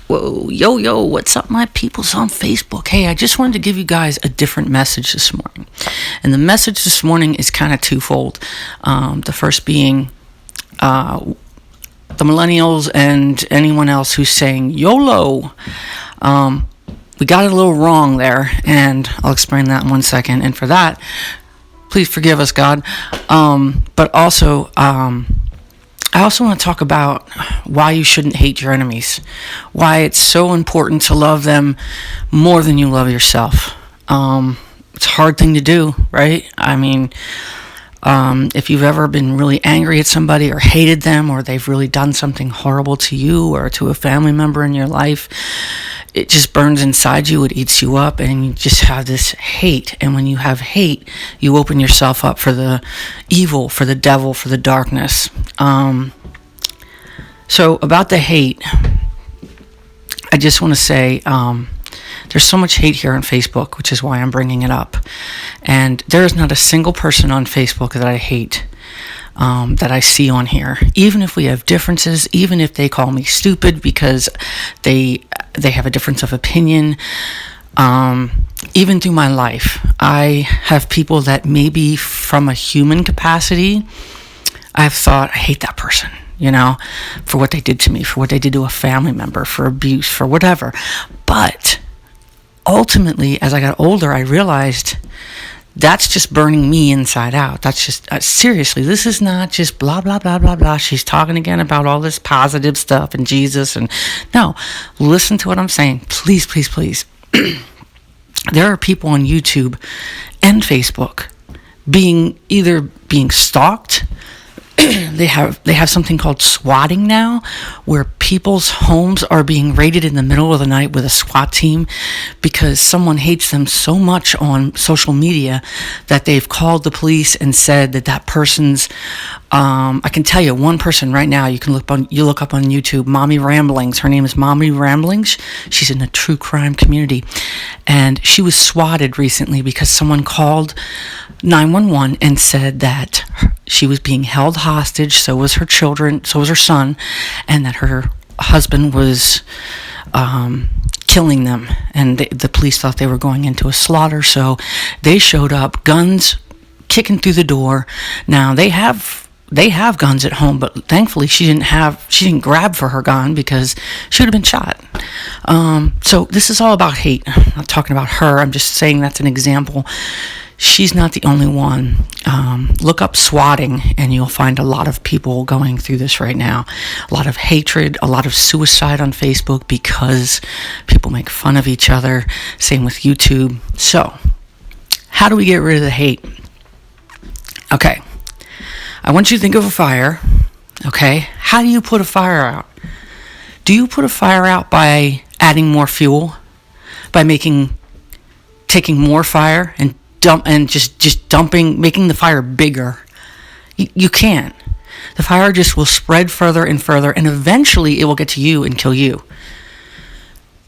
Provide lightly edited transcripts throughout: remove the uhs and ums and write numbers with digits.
Whoa, yo, what's up, my peoples on Facebook? Hey, I just wanted to give you guys a different message this morning. And the message this morning is kind of twofold. The first being the millennials and anyone else who's saying YOLO. We got it a little wrong there, and I'll explain that in 1 second. And for that, please forgive us, God. But also, I also want to talk about why you shouldn't hate your enemies, why it's so important to love them more than you love yourself. It's a hard thing to do, right? I mean, if you've ever been really angry at somebody or hated them, or they've really done something horrible to you or to a family member in your life, it just burns inside you, it eats you up, and you just have this hate. And when you have hate, you open yourself up for the evil, for the devil, for the darkness. So about the hate, I just want to say there's so much hate here on Facebook, which is why I'm bringing it up. And there is not a single person on Facebook that I hate, that I see on here. Even if we have differences, even if they call me stupid because they have a difference of opinion, even through my life, I have people that maybe from a human capacity, I've thought, I hate that person, for what they did to me, for what they did to a family member, for abuse, for whatever. But ultimately, as I got older, I realized that's just burning me inside out. That's just, seriously, this is not just blah, blah, blah, blah, blah. She's talking again about all this positive stuff and Jesus. And no, listen to what I'm saying. Please, please, please. There are people on YouTube and Facebook being stalked. They have something called swatting now, where people's homes are being raided in the middle of the night with a SWAT team because someone hates them so much on social media that they've called the police and said that person's, I can tell you one person right now, you look up on YouTube, Mommy Ramblings. Her name is Mommy Ramblings. She's in the true crime community. And she was swatted recently because someone called 911 and said that she was being held hostage, so was her children, so was her son, and that her husband was killing them. And the police thought they were going into a slaughter, so they showed up, guns kicking through the door. Now they have guns at home, but thankfully she didn't grab for her gun because she would have been shot. So this is all about hate. I'm not talking about her. I'm just saying that's an example. She's not the only one. Look up swatting, and you'll find a lot of people going through this right now. A lot of hatred, a lot of suicide on Facebook because people make fun of each other. Same with YouTube. So, how do we get rid of the hate? Okay. I want you to think of a fire. Okay. How do you put a fire out? Do you put a fire out by adding more fuel? By taking more fire and just dumping, making the fire bigger? You can't. The fire just will spread further and further, and eventually it will get to you and kill you.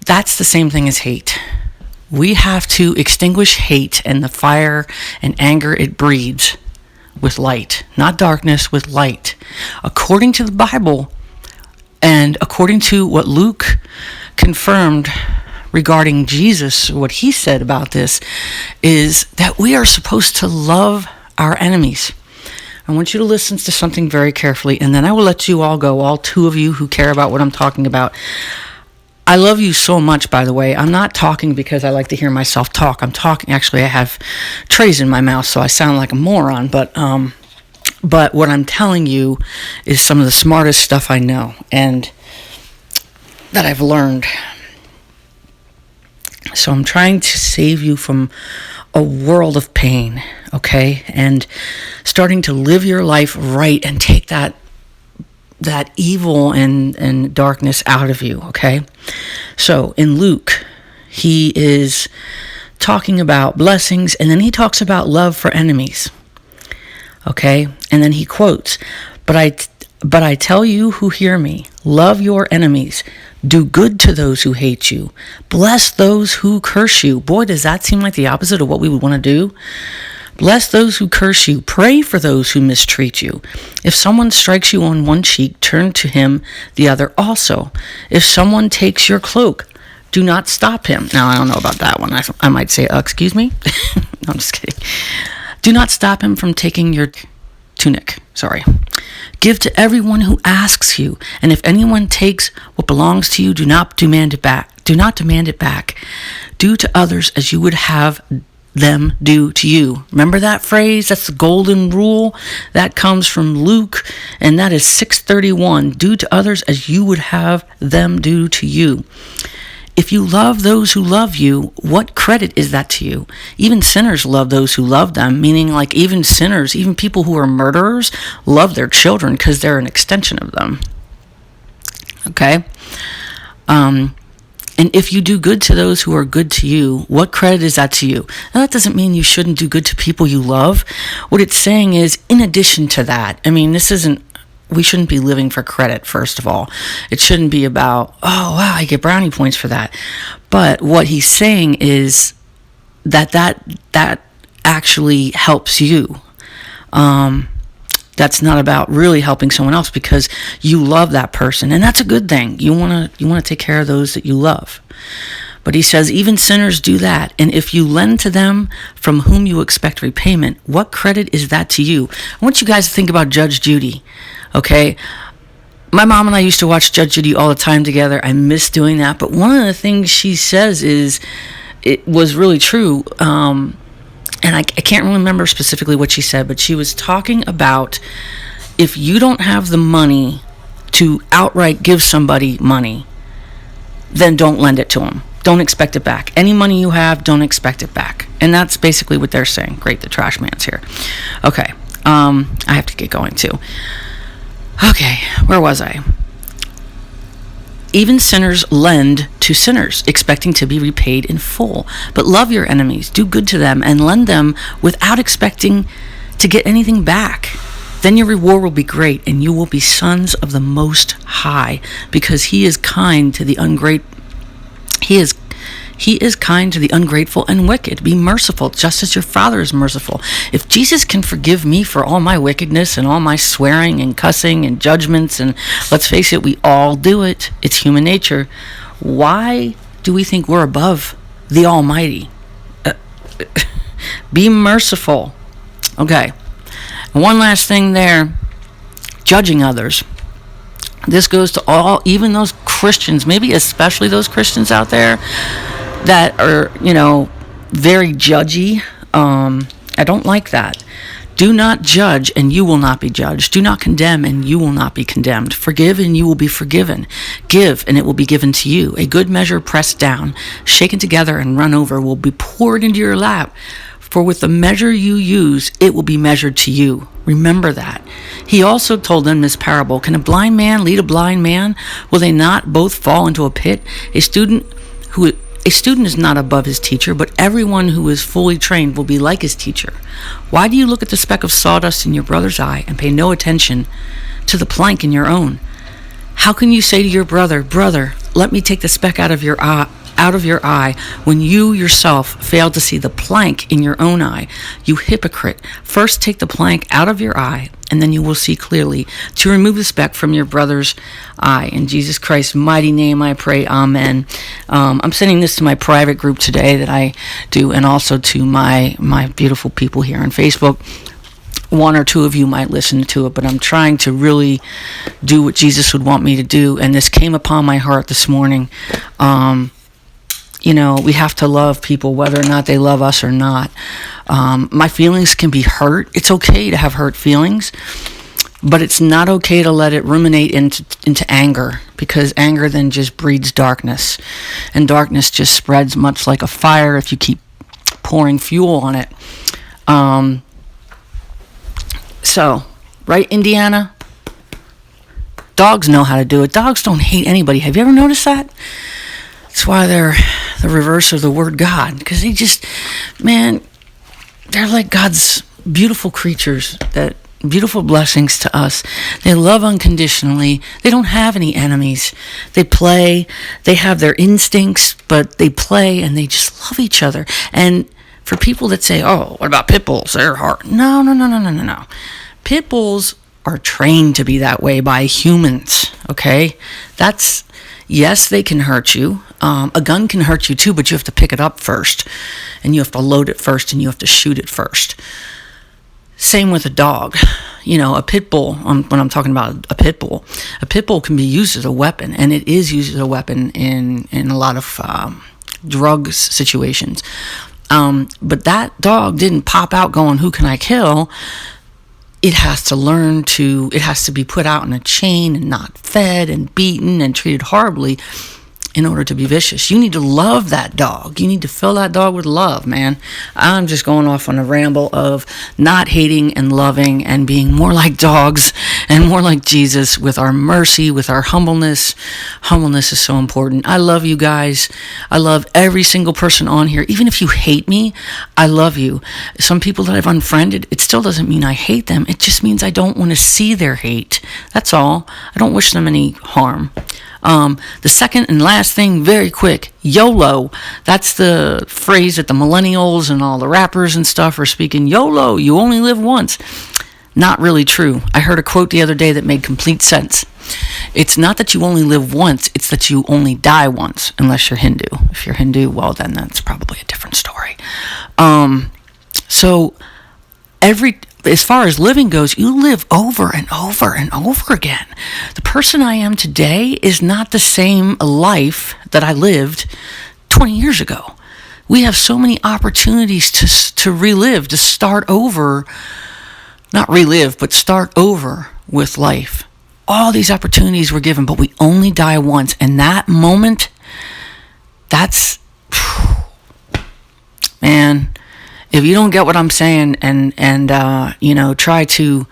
That's the same thing as hate. We have to extinguish hate and the fire and anger it breeds with light, not darkness, with light. According to the Bible, and according to what Luke confirmed regarding Jesus, what he said about this is that we are supposed to love our enemies. I want you to listen to something very carefully, and then I will let you all go, all two of you who care about what I'm talking about. I love you so much, by the way. I'm not talking because I like to hear myself talk. I'm talking, actually, I have trays in my mouth, so I sound like a moron, but what I'm telling you is some of the smartest stuff I know and that I've learned. So I'm trying to save you from a world of pain, okay? And starting to live your life right and take that evil and darkness out of you, okay? So in Luke, he is talking about blessings, and then he talks about love for enemies, okay? And then he quotes, But I tell you who hear me, love your enemies, do good to those who hate you, bless those who curse you. Boy, does that seem like the opposite of what we would want to do. Bless those who curse you. Pray for those who mistreat you. If someone strikes you on one cheek, turn to him the other also. If someone takes your cloak, do not stop him. Now, I don't know about that one. I might say, excuse me? No, I'm just kidding. Do not stop him from taking your tunic. Sorry. Give to everyone who asks you, and if anyone takes what belongs to you, do not demand it back. Do not demand it back. Do to others as you would have them do to you. Remember that phrase? That's the golden rule. That comes from Luke, and that is 6:31. Do to others as you would have them do to you. If you love those who love you, what credit is that to you? Even sinners love those who love them, meaning like even sinners, even people who are murderers, love their children because they're an extension of them. Okay? And if you do good to those who are good to you, what credit is that to you? Now, that doesn't mean you shouldn't do good to people you love. What it's saying is, in addition to that, I mean, we shouldn't be living for credit, first of all. It shouldn't be about, oh, wow, I get brownie points for that. But what he's saying is that actually helps you. That's not about really helping someone else because you love that person, and that's a good thing. You want to take care of those that you love. But he says, even sinners do that. And if you lend to them from whom you expect repayment, what credit is that to you? I want you guys to think about Judge Judy. Okay? My mom and I used to watch Judge Judy all the time together. I miss doing that. But one of the things she says is, it was really true. And I can't really remember specifically what she said, but she was talking about if you don't have the money to outright give somebody money, then don't lend it to them. Don't expect it back. Any money you have, don't expect it back. And that's basically what they're saying. Great, the trash man's here. Okay, I have to get going too. Okay, where was I? Even sinners lend to sinners, expecting to be repaid in full. But love your enemies, do good to them, and lend them without expecting to get anything back. Then your reward will be great, and you will be sons of the Most High, because He is kind to the He is kind to the ungrateful and wicked. Be merciful, just as your Father is merciful. If Jesus can forgive me for all my wickedness and all my swearing and cussing and judgments, and let's face it, we all do it. It's human nature. Why do we think we're above the Almighty? Be merciful. Okay. And one last thing there. Judging others. This goes to all, even those Christians, maybe especially those Christians out there that are, very judgy. I don't like that. Do not judge, and you will not be judged. Do not condemn, and you will not be condemned. Forgive, and you will be forgiven. Give, and it will be given to you. A good measure pressed down, shaken together, and run over will be poured into your lap. For with the measure you use, it will be measured to you. Remember that. He also told them this parable. Can a blind man lead a blind man? Will they not both fall into a pit? A student is not above his teacher, but everyone who is fully trained will be like his teacher. Why do you look at the speck of sawdust in your brother's eye and pay no attention to the plank in your own? How can you say to your brother, "Brother, let me take the speck out of your eye," when you yourself fail to see the plank in your own eye? You hypocrite! First take the plank out of your eye, and then you will see clearly to remove the speck from your brother's eye. In Jesus Christ's mighty name I pray, amen. I'm sending this to my private group today that I do, and also to my beautiful people here on Facebook. One or two of you might listen to it, but I'm trying to really do what Jesus would want me to do, and this came upon my heart this morning. We have to love people whether or not they love us or not. My feelings can be hurt. It's okay to have hurt feelings, but it's not okay to let it ruminate into anger, because anger then just breeds darkness, and darkness just spreads much like a fire if you keep pouring fuel on it. So, right, Indiana? Dogs know how to do it. Dogs don't hate anybody. Have you ever noticed that? That's why they're the reverse of the word God, because they're like God's beautiful creatures, that beautiful blessings to us. They love unconditionally. They don't have any enemies. They play. They have their instincts, but they play and they just love each other. And For people that say, oh, what about pit bulls? They're hard. No. Pit bulls are trained to be that way by humans, okay? Yes, they can hurt you. A gun can hurt you too, but you have to pick it up first, and you have to load it first, and you have to shoot it first. Same with a dog. A pit bull, when I'm talking about a pit bull can be used as a weapon, and it is used as a weapon in a lot of drug situations. But that dog didn't pop out going, who can I kill? It has to be put out in a chain and not fed and beaten and treated horribly in order to be vicious. You need to love that dog. You need to fill that dog with love, man. I'm just going off on a ramble of not hating and loving and being more like dogs and more like Jesus with our mercy, with our humbleness. Humbleness is so important. I love you guys. I love every single person on here. Even if you hate me, I love you. Some people that I've unfriended, it still doesn't mean I hate them. It just means I don't want to see their hate. That's all. I don't wish them any harm. The second and last thing, very quick, YOLO. That's the phrase that the millennials and all the rappers and stuff are speaking. YOLO, you only live once. Not really true. I heard a quote the other day that made complete sense. It's not that you only live once, it's that you only die once, unless you're Hindu. If you're Hindu, well, then that's probably a different story. As far as living goes, you live over and over and over again. The person I am today is not the same life that I lived 20 years ago. We have so many opportunities to relive, to start over, not relive, but start over with life. All these opportunities were given, but we only die once. And that moment, man, if you don't get what I'm saying and try to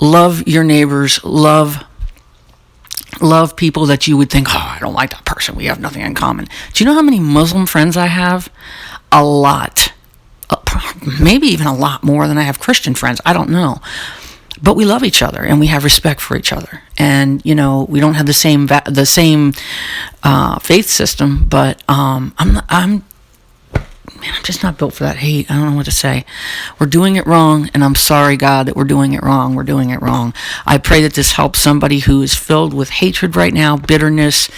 love your neighbors, love people that you would think, oh, I don't like that person, we have nothing in common. Do you know how many Muslim friends I have? A lot. Maybe even a lot more than I have Christian friends. I don't know. But we love each other and we have respect for each other. And, we don't have the same faith system, but I'm just not built for that hate. I don't know what to say. We're doing it wrong, and I'm sorry, God, that we're doing it wrong. We're doing it wrong. I pray that this helps somebody who is filled with hatred right now, bitterness.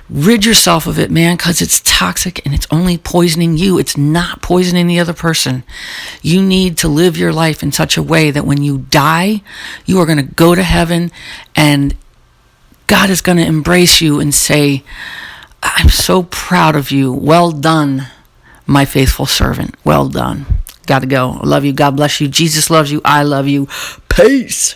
Rid yourself of it, man, because it's toxic and it's only poisoning you. It's not poisoning the other person. You need to live your life in such a way that when you die, you are going to go to heaven, and God is going to embrace you and say, I'm so proud of you. Well done, my faithful servant. Well done. Gotta go. I love you. God bless you. Jesus loves you. I love you. Peace.